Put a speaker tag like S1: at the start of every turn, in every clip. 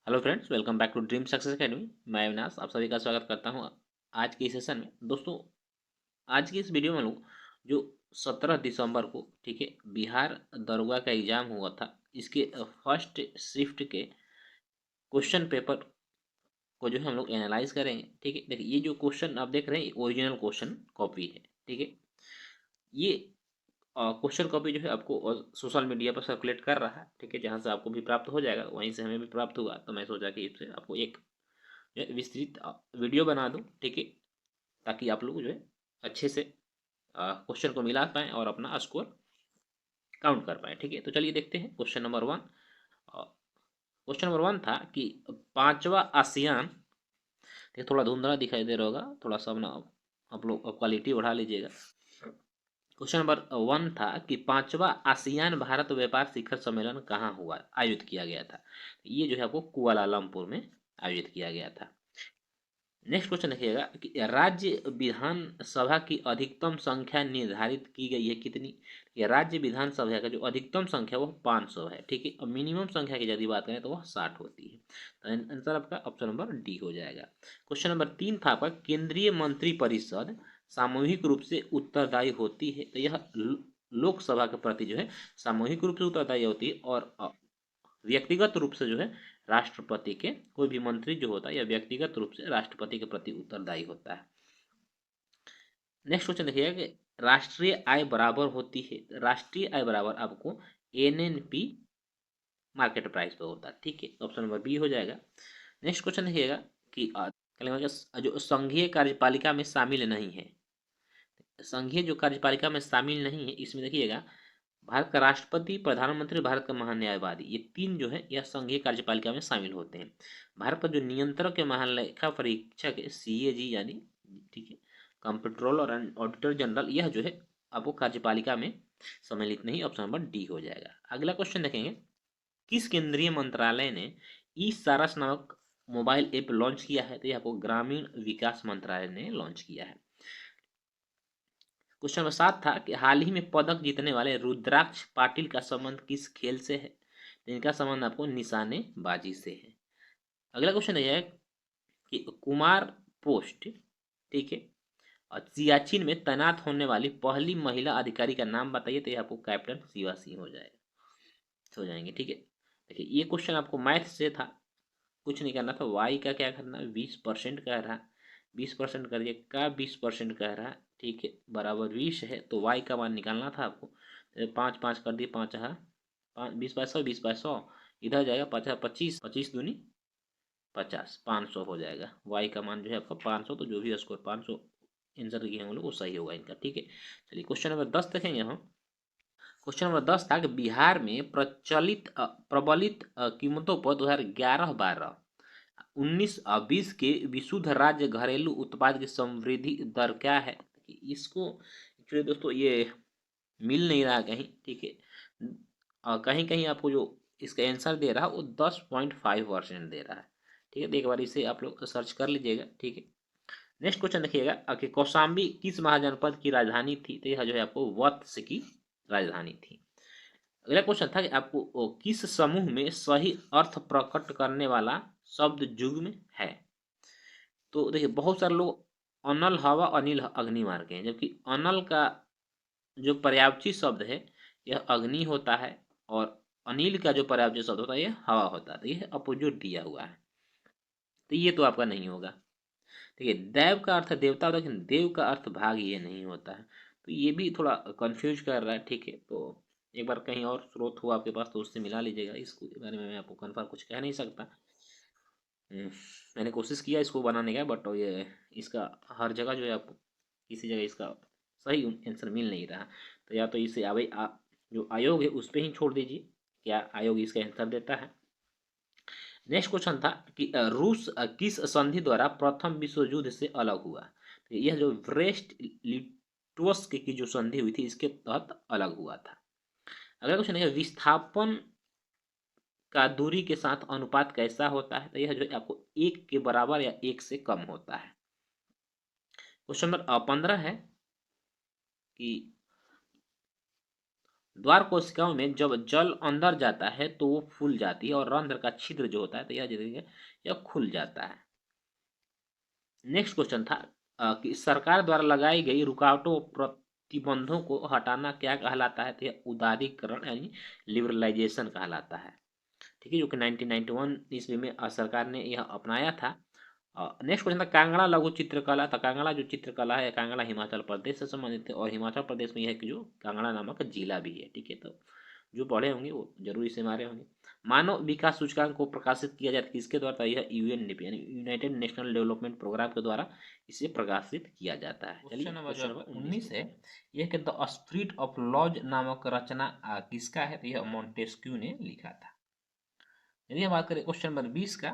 S1: Hello friends, welcome back to dream success academy. मैं अविनाश आप सभी का स्वागत करता हूं आज के इस सेशन में। दोस्तों, आज की इस वीडियो में लोग जो 17 दिसंबर को, ठीक है, बिहार दरोगा का एग्जाम हुआ था, इसके फर्स्ट शिफ्ट के क्वेश्चन पेपर को जो है हम लोग एनालाइज करेंगे। ठीक है, देखिए ये जो क्वेश्चन आप देख रहे हैं ओरिजिनल क्वेश्चन कॉपी है। ठीक है, ये क्वेश्चन कॉपी जो है आपको सोशल मीडिया पर सर्कुलेट कर रहा है। ठीक है, जहाँ से आपको भी प्राप्त हो जाएगा वहीं से हमें भी प्राप्त हुआ, तो मैं सोचा कि इससे आपको एक विस्तृत वीडियो बना दूं। ठीक है, ताकि आप लोग जो है अच्छे से क्वेश्चन को मिला पाएँ और अपना स्कोर काउंट कर पाएँ। ठीक है, तो चलिए देखते हैं question number one. Question number one था कि पांचवा आसियान, ठीक है, थोड़ा धुंधला दिखाई दे रहा होगा, थोड़ा सा अपना आप लोग क्वालिटी बढ़ा लीजिएगा। क्वेश्चन नंबर वन था कि पांचवा आसियान भारत व्यापार शिखर सम्मेलन कहाँ हुआ, आयोजित किया गया था। ये जो है आपको कुआलालंपुर में आयोजित किया गया था। नेक्स्ट क्वेश्चन देखिएगा कि राज्य विधानसभा की अधिकतम संख्या निर्धारित की गई है कितनी। ये राज्य विधानसभा का जो अधिकतम संख्या वो 500 है। ठीक है, और मिनिमम संख्या की यदि बात करें तो वह 60 होती है। तो आंसर आपका ऑप्शन नंबर डी हो जाएगा। क्वेश्चन नंबर तीन था आपका केंद्रीय मंत्रिपरिषद सामूहिक रूप से उत्तरदायी होती है। तो यह लोकसभा के प्रति जो है सामूहिक रूप से उत्तरदायी होती है, और व्यक्तिगत रूप से जो है राष्ट्रपति के, कोई भी मंत्री जो होता है या व्यक्तिगत रूप से राष्ट्रपति के प्रति उत्तरदायी होता है। नेक्स्ट क्वेश्चन देखिएगा कि राष्ट्रीय आय बराबर होती है। राष्ट्रीय आय बराबर आपको एनएनपी मार्केट प्राइस पे होता है। ठीक है, ऑप्शन नंबर बी हो जाएगा। नेक्स्ट क्वेश्चन देखिएगा कि जो संघीय कार्यपालिका में शामिल नहीं है, संघीय जो कार्यपालिका में शामिल नहीं है, इसमें देखिएगा भारत का राष्ट्रपति, प्रधानमंत्री, भारत का महान्यायवादी, ये तीन जो है यह संघीय कार्यपालिका में शामिल होते हैं। भारत का जो नियंत्रक के महालेखा परीक्षक है सीएजी यानी, ठीक है, कंप्ट्रोलर एंड ऑडिटर जनरल, यह जो है आपको कार्यपालिका में सम्मिलित नहीं। ऑप्शन नंबर डी हो जाएगा। अगला क्वेश्चन देखेंगे, किस केंद्रीय मंत्रालय ने ई सारस नामक मोबाइल ऐप लॉन्च किया है। तो यह आपको ग्रामीण विकास मंत्रालय ने लॉन्च किया है। क्वेश्चन नंबर सात था कि हाल ही में पदक जीतने वाले रुद्राक्ष पाटिल का संबंध किस खेल से है। तो इनका संबंध आपको निशानेबाजी से है। अगला क्वेश्चन यह है कि कुमार पोस्ट, ठीक है, और सियाचिन में तैनात होने वाली पहली महिला अधिकारी का नाम बताइए। तो ये आपको कैप्टन शिवा सिंह हो जाएगा, हो जाएंगे। ठीक है, देखिए ये क्वेश्चन आपको मैथ से था, कुछ नहीं करना था। वाई का क्या करना है, 20% कह रहा है, 20% करिए का 20% कह रहा है, ठीक है, बराबर 20 है, तो वाई का मान निकालना था आपको। तो पाँच पाँच कर दिए, पाँच हाँ पाँच, 20 बाय 100, 20 बाय 100, इधर जाएगा 5 25, 25 दूनी 50, 500 हो जाएगा। वाई का मान जो है आपका 500, तो जो भी स्कोर 500 आंसर किए हम लोग वो सही होगा इनका। ठीक है, चलिए क्वेश्चन नंबर 10 देखेंगे हम। क्वेश्चन नंबर 10 था कि बिहार में प्रबलित कीमतों पर 2011-12 19-20 के विशुद्ध राज्य घरेलू उत्पाद की समृद्धि दर क्या है। इसको एक्चुअली दोस्तों ये मिल नहीं रहा कहीं। ठीक है, कहीं कहीं आपको जो इसका आंसर दे रहा है वो 10.5% दे रहा है। ठीक है, तो एक बार इसे आप लोग सर्च कर लीजिएगा। ठीक है, नेक्स्ट क्वेश्चन देखिएगा कि कौशाम्बी किस महाजनपद की राजधानी थी। तो यह जो है आपको वत्स की राजधानी थी। अगला क्वेश्चन था कि आपको किस समूह में सही अर्थ प्रकट करने वाला शब्द युग्म है। तो देखिए बहुत सारे लोग अनल, हवा, अनिल, अग्नि मार के हैं, जबकि अनल का जो पर्यायवाची शब्द है यह अग्नि होता है, और अनिल का जो पर्यायवाची शब्द होता है यह हवा होता है। तो यह अपोजिट दिया हुआ है, तो ये तो आपका नहीं होगा। ठीक है, देव का अर्थ देवता होता है, लेकिन देव का अर्थ भाग ये नहीं होता है, तो ये भी थोड़ा कंफ्यूज कर रहा है। ठीक है, तो एक बार कहीं और स्रोत हो आपके पास तो उससे मिला लीजिएगा। इसको बारे में मैं आपको कन्फर्म कुछ कह नहीं सकता। मैंने कोशिश किया इसको बनाने का, बट ये इसका हर जगह जो है आपको किसी जगह इसका सही आंसर मिल नहीं रहा। तो या तो इसे जो आयोग है उस पर ही छोड़ दीजिए, क्या आयोग इसका आंसर देता है। नेक्स्ट क्वेश्चन था कि रूस किस संधि द्वारा प्रथम विश्व युद्ध से अलग हुआ। तो यह जो ब्रेस्ट लिटोस्क की जो संधि हुई थी इसके तहत अलग हुआ था। अगला क्वेश्चन है विस्थापन का दूरी के साथ अनुपात कैसा होता है। तो यह जो है आपको 1 के बराबर या 1 से कम होता है। क्वेश्चन नंबर 15 है कि द्वार कोशिकाओं में जब जल अंदर जाता है तो वो फूल जाती है और रंध्र का छिद्र जो होता है तो यह खुल जाता है। नेक्स्ट क्वेश्चन था कि सरकार द्वारा लगाई गई रुकावटों और प्रतिबंधों को हटाना क्या कहलाता है, तो यह उदारीकरण यानी लिबरलाइजेशन कहलाता है। ठीक है, जो कि 1991 ईस्वी में सरकार ने यह अपनाया था। नेक्स्ट क्वेश्चन था कांगड़ा लघु चित्रकला। तो कांगड़ा जो चित्रकला है, कांगड़ा हिमाचल प्रदेश से संबंधित है और हिमाचल प्रदेश में यह कि जो कांगड़ा नामक जिला भी है। ठीक है, तो जो पढ़े होंगे वो जरूर इसे मारे होंगे। मानव विकास सूचकांक को प्रकाशित किया जाता है किसके द्वारा, यह यूएनडीपी यानी यूनाइटेड नेशनल डेवलपमेंट प्रोग्राम के द्वारा इसे प्रकाशित किया जाता है। चलिए क्वेश्चन नंबर 19 है, यह कि द स्पिरिट ऑफ लॉज नामक रचना किसका है, तो यह मॉन्टेस्क्यू ने लिखा था। यदि हम बात करें क्वेश्चन नंबर 20 का,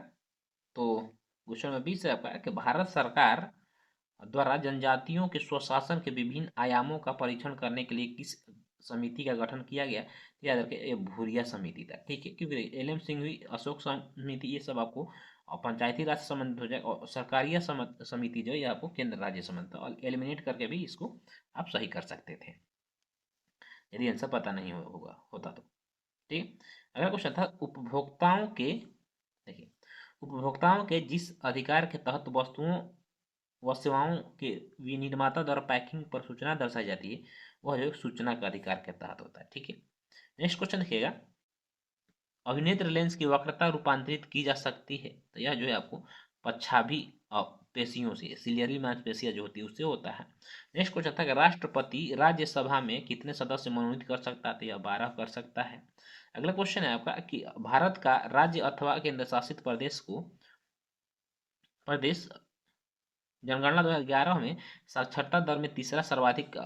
S1: तो क्वेश्चन नंबर 20 है आपका कि भारत सरकार द्वारा जनजातियों के स्वशासन के विभिन्न आयामों का परीक्षण करने के लिए किस समिति का गठन किया गया, तो याद रखें ये भूरिया समिति था। ठीक है, क्योंकि एल.एम. सिंघवी, अशोक समिति, ये सब आपको पंचायती राज से संबंधित हो जाएगा और सरकारिया समिति जो है ये आपको केंद्र राज्य संबंधित, और एलिमिनेट करके भी इसको आप सही कर सकते थे यदि आंसर पता नहीं होता तो। ठीक, अगला क्वेश्चन था उपभोक्ताओं के, देखिए उपभोक्ताओं के जिस अधिकार के तहत वस्तुओं व सेवाओं के विनिर्माता द्वारा पैकिंग पर सूचना दर्शाई जाती है वह जो सूचना का अधिकार के तहत होता है। ठीक है, नेक्स्ट क्वेश्चन देखिएगा, अभिनेत्र लेंस की वक्रता रूपांतरित की जा सकती है, तो यह जो है आपको पच्छाभी पेशियों से, सिलियरी मांसपेशियां जो होती है उससे होता है। नेक्स्ट क्वेश्चन था कि राष्ट्रपति राज्यसभा में कितने सदस्य मनोनीत कर सकता है, तो यह 12 कर सकता है। अगला क्वेश्चन है आपका कि भारत का राज्य अथवा केंद्र शासित प्रदेश जनगणना 2011 में साक्षरता दर में तीसरा सर्वाधिक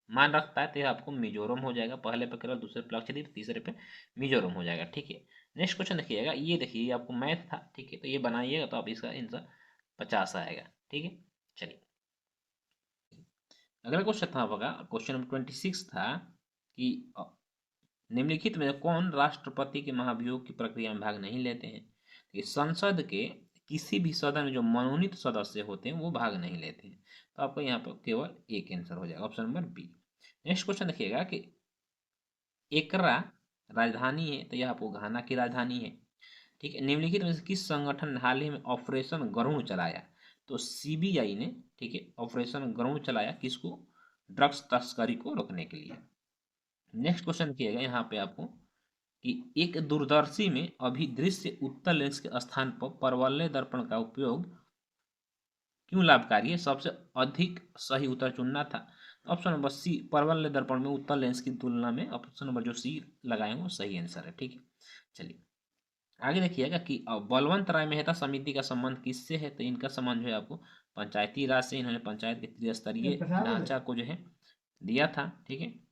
S1: मान रखता है, तो यह आपको मिजोरम हो जाएगा। पहले पे केरल, दूसरे पे लक्षद्वीप, तीसरे पे मिजोरम हो जाएगा। ठीक है, नेक्स्ट क्वेश्चन देखिएगा, ये देखिए ये आपको मैथ था। ठीक है, तो ये बनाइएगा तो आप इसका आंसर 50 आएगा। ठीक है, चलिए अगला क्वेश्चन था आपका क्वेश्चन नंबर 26 था कि निम्नलिखित में कौन राष्ट्रपति के महाभियोग की प्रक्रिया में भाग नहीं लेते हैं, कि संसद के किसी भी सदन में जो मनोनीत सदस्य होते हैं वो भाग नहीं लेते हैं, तो आपका यहाँ पर केवल एक आंसर हो जाएगा, option number B. Next question देखिएगा कि एकरा राजधानी है, तो यह आपको घाना की राजधानी है। ठीक है, निम्नलिखित में से किस संगठन ने हाल ही में ऑपरेशन गरुण चलाया, तो सीबीआई ने, ठीक है, ऑपरेशन गरुण चलाया किसको, ड्रग्स तस्करी को रोकने के लिए। नेक्स्ट क्वेश्चन किएगा यहाँ पे आपको कि एक दूरदर्शी में अभिदृश्य उत्तल लेंस के स्थान पर परवलय दर्पण का उपयोग क्यों लाभकारी है, सबसे अधिक सही उत्तर चुनना था। ऑप्शन नंबर सी, परवलय दर्पण में उत्तल लेंस की तुलना में ऑप्शन नंबर जो सी लगाए वो सही आंसर है। ठीक है, चलिए आगे देखिएगा कि बलवंत राय मेहता समिति का संबंध किससे है, तो इनका संबंध जो है आपको पंचायती राज से, इन्होंने पंचायत के त्रिस्तरीय ढांचा को जो है दिया था। ठीक है,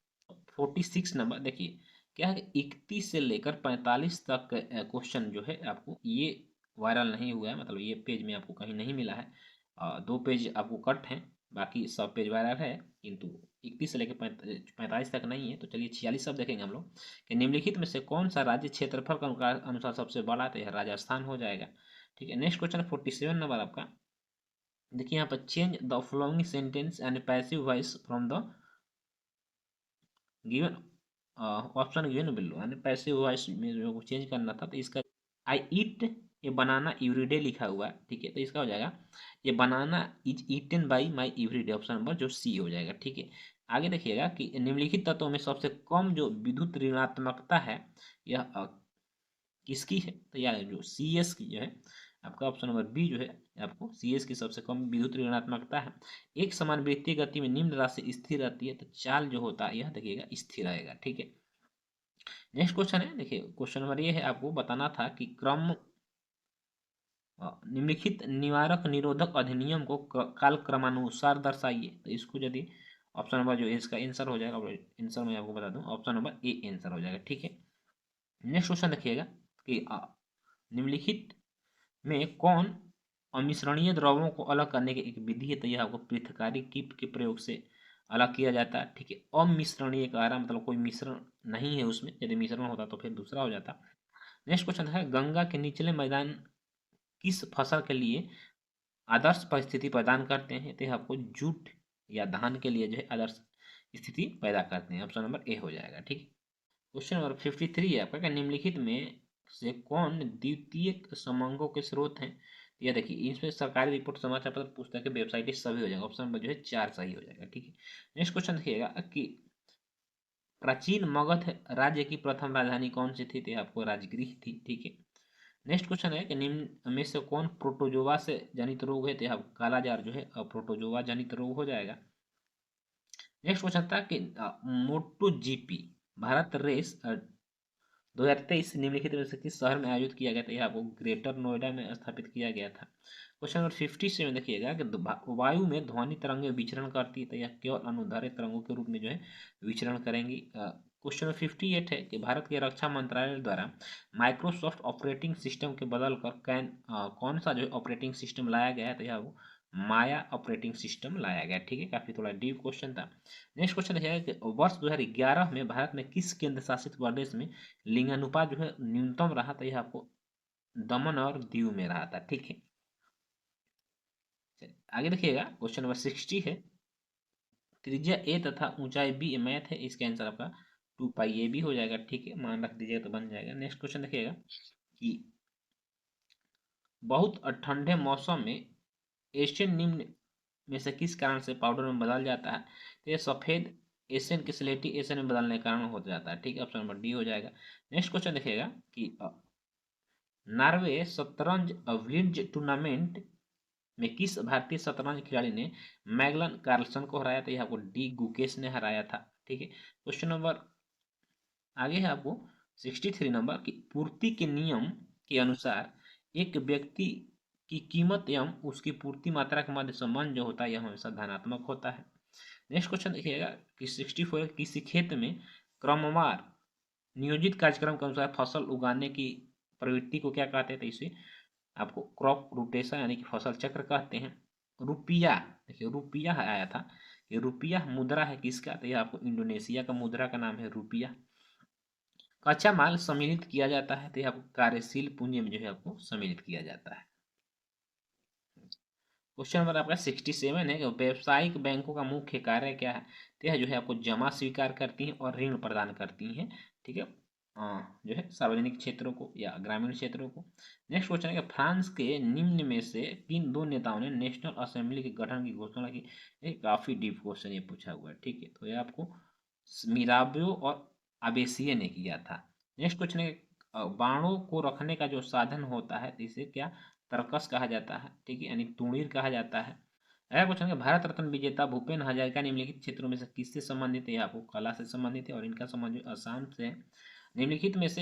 S1: 46 नंबर देखिए क्या है, 31 से लेकर 45 तक क्वेश्चन जो है आपको ये वायरल नहीं हुआ है, मतलब ये पेज में आपको कहीं नहीं मिला है। 2 पेज आपको कट हैं, बाकी सब पेज वायरल है, किंतु 31 से लेकर 45 तक नहीं है। तो चलिए 46 सब देखेंगे हम लोग कि निम्नलिखित में से कौन सा राज्य क्षेत्रफल का अनुसार सबसे बड़ा है, तो यह राजस्थान हो जाएगा। ठीक है, नेक्स्ट क्वेश्चन 47 नंबर आपका, देखिए यहाँ पर change the following sentence and passive voice from the given option given below, यानी पैसिव वॉइस में जो चेंज करना था, तो इसका आई ईट ये बनाना एवरीडे लिखा हुआ है। ठीक है, तो इसका हो जाएगा ये banana is eaten by my everyday, option number जो सी हो जाएगा। ठीक है, आगे देखिएगा कि निम्नलिखित तत्वों में सबसे कम जो विद्युत ऋणात्मकता है यह किसकी है, तो यह जो सी एस की जो है आपका ऑप्शन नंबर बी जो है आपको सी एस की सबसे कम विद्युत ऋणात्मकता है। एक समान वृत्तीय गति में निम्न राशि स्थिर रहती है, तो चाल जो होता है यह देखिएगा स्थिर रहेगा। ठीक है, नेक्स्ट क्वेश्चन है, देखिए क्वेश्चन नंबर ये है, आपको बताना था कि निम्नलिखित निवारक निरोधक अधिनियम को काल क्रमानुसार दर्शाइए, तो इसको यदि ऑप्शन नंबर जो इसका आंसर हो जाएगा, आंसर मैं आपको बता दूं ऑप्शन नंबर ए आंसर हो जाएगा। ठीक है, नेक्स्ट क्वेश्चन देखिएगा कि निम्नलिखित में कौन अमिश्रणीय द्रवों को अलग करने की एक विधि है, तो यह आपको पृथकारी कीप के प्रयोग से अलग किया जाता है। ठीक है, अमिश्रणीय का रहा मतलब कोई मिश्रण नहीं है उसमें, यदि मिश्रण होता तो फिर दूसरा हो जाता। नेक्स्ट क्वेश्चन है गंगा के निचले मैदान किस फसल के लिए आदर्श परिस्थिति प्रदान करते हैं, तो यह आपको जूट या धान के लिए जो है आदर्श स्थिति पैदा करते हैं, ऑप्शन नंबर ए हो जाएगा। ठीक है, क्वेश्चन नंबर 53 है आपका, निम्नलिखित में से कौन द्वितीयक समंगों के स्रोत हैं? यह देखिए, इसमें सरकारी रिपोर्ट, समाचार पत्र, पुस्तकें, वेबसाइट सभी हो जाएगा। ऑप्शन नंबर जो है 4 सही हो जाएगा। ठीक है, नेक्स्ट क्वेश्चन देखिएगा कि प्राचीन मगध राज्य की प्रथम राजधानी कौन सी थी? तो आपको राजगृह थी। ठीक है, नेक्स्ट क्वेश्चन है कि निम्न में से कौन प्रोटोजोआ से जनित रोग है? तो यहाँ कालाजार जो है प्रोटोजोआ जनित रोग हो जाएगा। नेक्स्ट क्वेश्चन था कि मोटो जीपी भारत रेस 2023 निम्नलिखित में से किस शहर में आयोजित किया गया था? यह आपको ग्रेटर नोएडा में स्थापित किया गया था। क्वेश्चन नंबर 57 देखिएगा कि वायु में ध्वनि तरंगें विचरण करती है, तो यह केवल अनुदैर्ध्य तरंगों के रूप में जो है विचरण करेंगी। क्वेश्चन नंबर 58 है कि भारत के रक्षा मंत्रालय द्वारा माइक्रोसॉफ्ट ऑपरेटिंग सिस्टम के बदल कर कौन सा जो है ऑपरेटिंग सिस्टम लाया गया है? तो यह वो माया ऑपरेटिंग सिस्टम लाया गया। ठीक है, काफी थोड़ा डीप क्वेश्चन था। नेक्स्ट क्वेश्चन है कि वर्ष 2011 में भारत में किस केंद्र शासित प्रदेश में लिंगानुपात जो है न्यूनतम रहा? तो यह आपको दमन और दीव में रहा था। ठीक है, आगे देखिएगा क्वेश्चन नंबर 60 है, त्रिज्या ए तथा ऊंचाई बी मैथ है, इसका आंसर आपका 2 पाई ए बी हो जाएगा। ठीक है, मान रख दीजिएगा तो बन जाएगा। नेक्स्ट क्वेश्चन देखिएगा कि बहुत ठंडे मौसम में एशियन निम्न में से किस कारण से पाउडर में बदल जाता है? तो ये सफेद एशियन की स्लेटी एशियन में बदलने के कारण हो जाता है। ठीक है, ऑप्शन नंबर डी हो जाएगा। नेक्स्ट क्वेश्चन देखिएगा कि नॉर्वे शतरंज विंज टूर्नामेंट में किस भारतीय शतरंज खिलाड़ी ने मैगलन कार्लसन को हराया? तो यह आपको डी गुकेश ने हराया था। ठीक है, क्वेश्चन नंबर आगे है आपको 63 नंबर की पूर्ति के नियम के अनुसार एक व्यक्ति की कीमत एवं उसकी पूर्ति मात्रा के मध्य संबंध जो होता है यह हमेशा धनात्मक होता है। नेक्स्ट क्वेश्चन देखिएगा कि 64 किसी क्षेत्र में क्रमवार नियोजित कार्यक्रम के अनुसार फसल उगाने की प्रवृत्ति को क्या कहते हैं? तो इसे आपको क्रॉप रोटेशन यानी कि फसल चक्र कहते हैं। रुपया, देखिए रुपया आया था, ये रुपया मुद्रा है किसका? तो यह आपको इंडोनेशिया का मुद्रा का नाम है रुपया। कच्चा माल सम्मिलित किया जाता है, तो यह आपको कार्यशील पूंजी में जो है आपको सम्मिलित किया जाता है। क्वेश्चन नंबर आपका 67 है कि व्यावसायिक बैंकों का मुख्य कार्य क्या है? तो यह जो है आपको जमा स्वीकार करती हैं और ऋण प्रदान करती हैं। ठीक है, जो है सार्वजनिक क्षेत्रों को या ग्रामीण क्षेत्रों को। नेक्स्ट क्वेश्चन है कि फ्रांस के निम्न में से किन दो नेताओं ने नेशनल असेंबली के गठन की घोषणा की? ये काफी डीप क्वेश्चन ये पूछा हुआ है। ठीक है, तो ये आपको मिराबियो और अबेसिये ने किया था। नेक्स्ट क्वेश्चन है बाणों को रखने का जो साधन होता है इसे क्या तरकस कहा जाता है? ठीक है, यानी तुणीर कहा जाता है। अगला क्वेश्चन है भारत रत्न विजेता भूपेन हजारिका निम्नलिखित क्षेत्रों में से किससे संबंधित है? आपको कला से संबंधित है और इनका संबंध जो असम से है। निम्नलिखित में से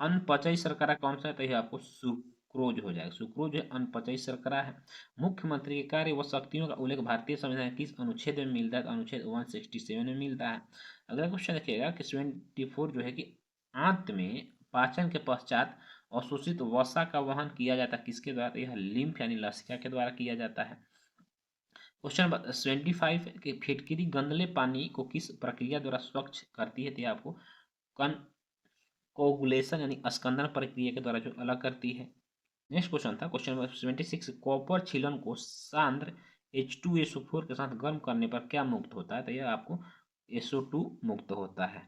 S1: अनपचयी शर्करा कौन सा है? तो यह आपको सुक्रोज हो जाएगा। सुक्रोज है अनपचयी शर्करा है। मुख्यमंत्री के कार्य व शक्तियों का उल्लेख भारतीय संविधान के किस अनुच्छेद में मिलता है? तो अनुच्छेद 167 में मिलता है। अगला क्वेश्चन देखिएगा कि 74 जो है कि आंत में पाचन के पश्चात अवशोषित वसा का वहन किया जाता है किसके द्वारा? तो यह लिम्फ यानी लसिका के द्वारा किया जाता है। क्वेश्चन नंबर 75 कि फिटकिरी गंदले पानी को किस प्रक्रिया द्वारा स्वच्छ करती है? तो यह आपको कन कोगुलेशन यानी स्कंदन प्रक्रिया के द्वारा जो अलग करती है। नेक्स्ट क्वेश्चन था क्वेश्चन नंबर 76 कॉपर छीलन को सांद्र H2SO4 के साथ गर्म करने पर क्या मुक्त होता है? तो यह आपको SO2 मुक्त होता है।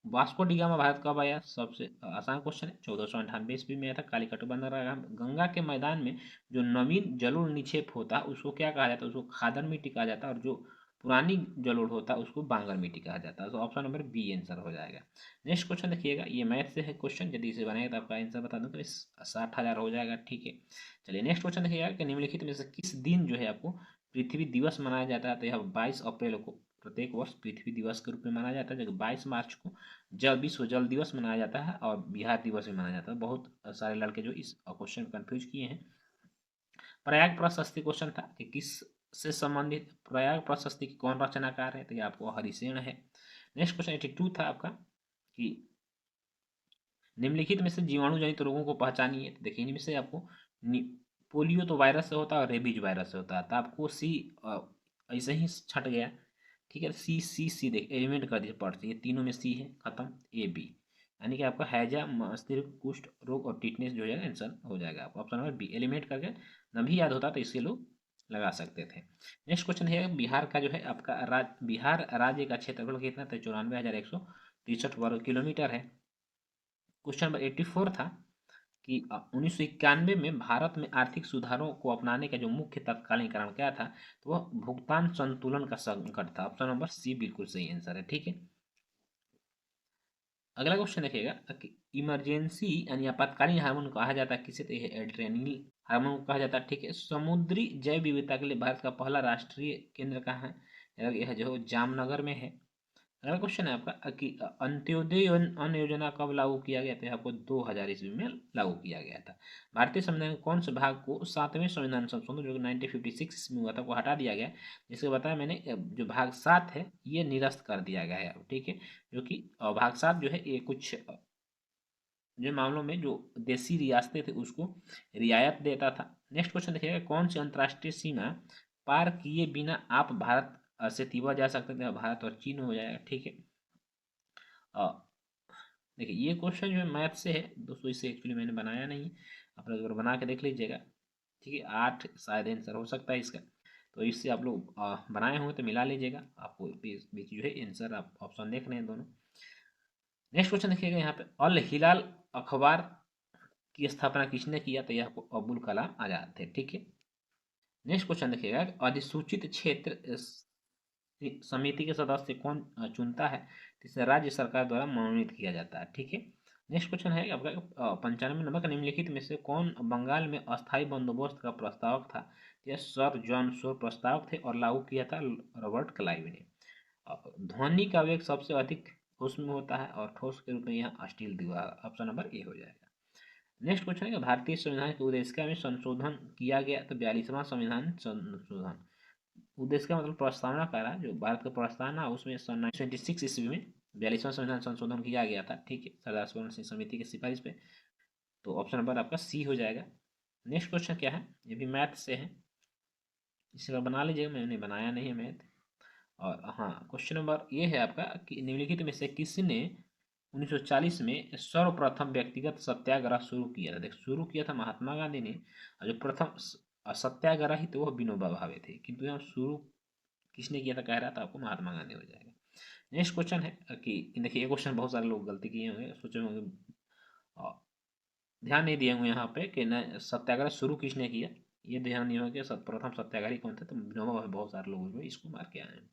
S1: वास्को डी गामा भारत कब आया? सबसे आसान क्वेश्चन है, 1498 ईस्वी में आया था कालीकट बंदरगाह। गंगा के मैदान में जो नवीन जलोढ़ निक्षेप होता है उसको क्या कहा जाता है? उसको खादर मिट्टी कहा जाता है, और जो पुरानी जलोढ़ होता है उसको बांगर मिट्टी कहा जाता है। तो ऑप्शन नंबर बी आंसर हो जाएगा। नेक्स्ट क्वेश्चन देखिएगा, ये मैथ से है क्वेश्चन, यदि इसे बनाएगा तो आपका आंसर बता दूं तो 60,000 हो जाएगा। ठीक है, चलिए नेक्स्ट क्वेश्चन देखिएगा कि निम्नलिखित में से किस दिन जो है आपको पृथ्वी दिवस मनाया जाता है? तो यह 22 अप्रैल को प्रत्येक वर्ष पृथ्वी दिवस के रूप में मनाया जाता है, जबकि 22 मार्च को जल विश्व जल दिवस मनाया जाता है और बिहार दिवस भी मनाया जाता है। बहुत सारे लड़के जो इस क्वेश्चन में कंफ्यूज किए हैं। प्रयाग प्रशस्ति क्वेश्चन था कि किस से संबंधित प्रयाग प्रशस्ति की कौन रचनाकार है? तो ये आपको हरिसेन है। नेक्स्ट क्वेश्चन 82 था आपका कि निम्नलिखित में से जीवाणु जनित रोगों को पहचानिए। तो देखिए इनमें से आपको पोलियो तो वायरस से होता है और रेबीज वायरस से होता है, तो आपको सी ऐसे ही छट गया। ठीक है, सी सी सी देख एलिमेंट कर दिए पढ़ ये तीनों में सी है, खत्म। ए बी यानी कि आपका हैजा मस्तिष्क कुष्ठ रोग और टिटनेस जो हो जाएगा आंसर हो जाएगा। आपको ऑप्शन नंबर बी एलिमेंट करके नहीं याद होता तो इसके लोग लगा सकते थे। नेक्स्ट क्वेश्चन है बिहार का जो है आपका बिहार राज्य का क्षेत्रफल कितना था? 94,100 63 वर्ग किलोमीटर है। क्वेश्चन नंबर 84 था कि 1991 में भारत में आर्थिक सुधारों को अपनाने का जो मुख्य तत्कालीन कारण क्या था, तो वह भुगतान संतुलन का संकट था। ऑप्शन नंबर सी बिल्कुल सही आंसर है। ठीक है, अगला क्वेश्चन देखिएगा कि इमरजेंसी यानी आपातकालीन हार्मोन कहा जाता है किसे, तो यह एड्रेनल हार्मोन कहा जाता है। ठीक है, समुद्री जैव विविधता के लिए भारत का पहला राष्ट्रीय केंद्र कहाँ है, यह जो जामनगर में है। अगला क्वेश्चन है आपका कि अंत्योदय अन्न योजना कब लागू किया गया था, आपको 2000 ईस्वी में लागू किया गया था। भारतीय संविधान के कौन से भाग को 7वें संविधान संशोधन जो 1956 में हुआ था को हटा दिया गया, जिसके बताया मैंने जो भाग 7 है ये निरस्त कर दिया गया है। ठीक है, जो कि भाग 7 जो है ये कुछ जो मामलों में जो देसी रियासतें थे उसको रियायत देता था। नेक्स्ट क्वेश्चन देखिएगा, कौन सी अंतर्राष्ट्रीय सीमा पार किए बिना आप भारत से तिब्बत जा सकते थे, भारत और चीन हो जाएगा। ठीक है, देखिए ये क्वेश्चन जो है मैथ से है दोस्तों, इसे एक्चुअली मैंने बनाया नहीं, आप लोग अगर बना के देख लीजिएगा। ठीक है, 8 शायद आंसर हो सकता है इसका, तो इससे आप लोग बनाए होंगे तो मिला लीजिएगा, आपको बीच जो है आंसर आप ऑप्शन देख रहे हैं दोनों। नेक्स्ट क्वेश्चन देखिएगा यहाँ पे, अल हिलाल अखबार की स्थापना किसने किया, तो यह आपको अब्दुल कलाम आजाद थे। ठीक है, नेक्स्ट क्वेश्चन देखिएगा, अधिसूचित क्षेत्र समिति के सदस्य कौन चुनता है, जिसे राज्य सरकार द्वारा मनोनीत किया जाता है। ठीक है, नेक्स्ट क्वेश्चन है आपका 95 नंबर का, निम्नलिखित में से कौन बंगाल में अस्थायी बंदोबस्त का प्रस्तावक था, यह सर जॉन शोर प्रस्तावक थे और लागू किया था रॉबर्ट क्लाइव ने। ध्वनि का वेग सबसे अधिक ठोस में होता है और ठोस के रूप में यह स्टील दीवार, ऑप्शन नंबर ए हो जाएगा। नेक्स्ट क्वेश्चन है कि भारतीय संविधान के उद्देशिका में संशोधन किया गया, तो 42वां संविधान संशोधन, उद्देश्य का मतलब प्रस्तावना करा, जो भारत का प्रस्तावना उसमें सन 1926 ईस्वी में 42वां संविधान संशोधन किया गया था। ठीक है, सरदार सरोवर सिंह समिति की सिफारिश पे, तो ऑप्शन नंबर आपका सी हो जाएगा। नेक्स्ट क्वेश्चन क्या है, ये भी मैथ से है, इसे बना लीजिएगा, मैंने बनाया नहीं है मैथ। और हाँ, क्वेश्चन नंबर ये है आपका कि निम्नलिखित में से किसने 1940 में सर्वप्रथम व्यक्तिगत सत्याग्रह शुरू किया था। देख, शुरू किया था महात्मा गांधी ने, और जो प्रथम सत्याग्रही थे वो विनोबा भावे थे, किंतु यहाँ शुरू किसने किया था कह रहा था आपको, महात्मा गांधी हो जाएगा। नेक्स्ट क्वेश्चन है कि देखिए ये क्वेश्चन बहुत सारे लोग गलती किए होंगे, सोचे होंगे, ध्यान नहीं दिए होंगे यहाँ पे कि न सत्याग्रह शुरू किसने किया, ये ध्यान नहीं होगा कि प्रथम सत्याग्रही कौन थे, तो विनोबा भावे बहुत सारे लोग जो इसको मार के आए हैं,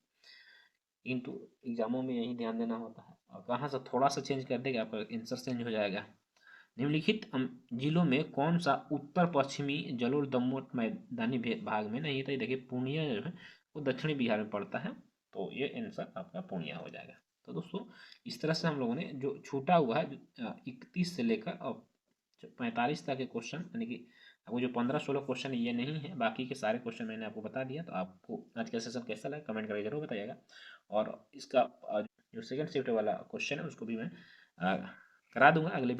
S1: किंतु एग्जामों में यही ध्यान देना होता है, और कहाँ से थोड़ा सा चेंज कर देगा आपका आंसर चेंज हो जाएगा। निम्नलिखित जिलों में कौन सा उत्तर पश्चिमी जलोढ़ दम्मोट मैदानी भाग में नहीं, तो देखिए पूर्णिया जो है वो दक्षिणी बिहार में पड़ता है, तो ये आंसर आपका पूर्णिया हो जाएगा। तो दोस्तों इस तरह से हम लोगों ने जो छूटा हुआ है 31 से लेकर और 45 तक के क्वेश्चन, यानी कि आपको जो 15-16 क्वेश्चन ये नहीं है, बाकी के सारे क्वेश्चन मैंने आपको बता दिया। तो आपको आज का सेशन कैसा लगा कमेंट करके जरूर बताइएगा, और इसका जो सेकंड शिफ्ट वाला क्वेश्चन है उसको भी मैं करा दूंगा अगले